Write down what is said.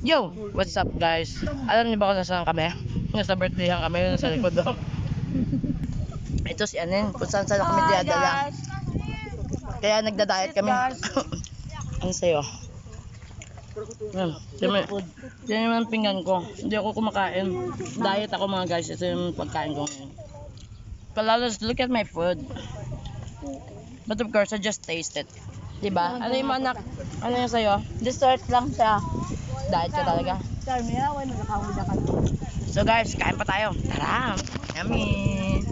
Yo! What's up guys? Alam niyo ba kung nasaan kami? Nasa birthday kami, nasa likod do. Ito si Anin, kung saan saan kami dinadala. Kaya nagda-diet kami. Ano sa'yo? Yan yung pinggan ko. Hindi ako kumakain. Diet ako mga guys. Ito yung pagkain ko ngayon. Palalos, look at my food. But of course, I just taste it. Diba? Ano yung anak? Ano yung sa'yo? Dessert lang siya. Diet ka talaga. Charmy, awan, nagkakawin na ka. So guys, kain pa tayo. Tara! Yummy!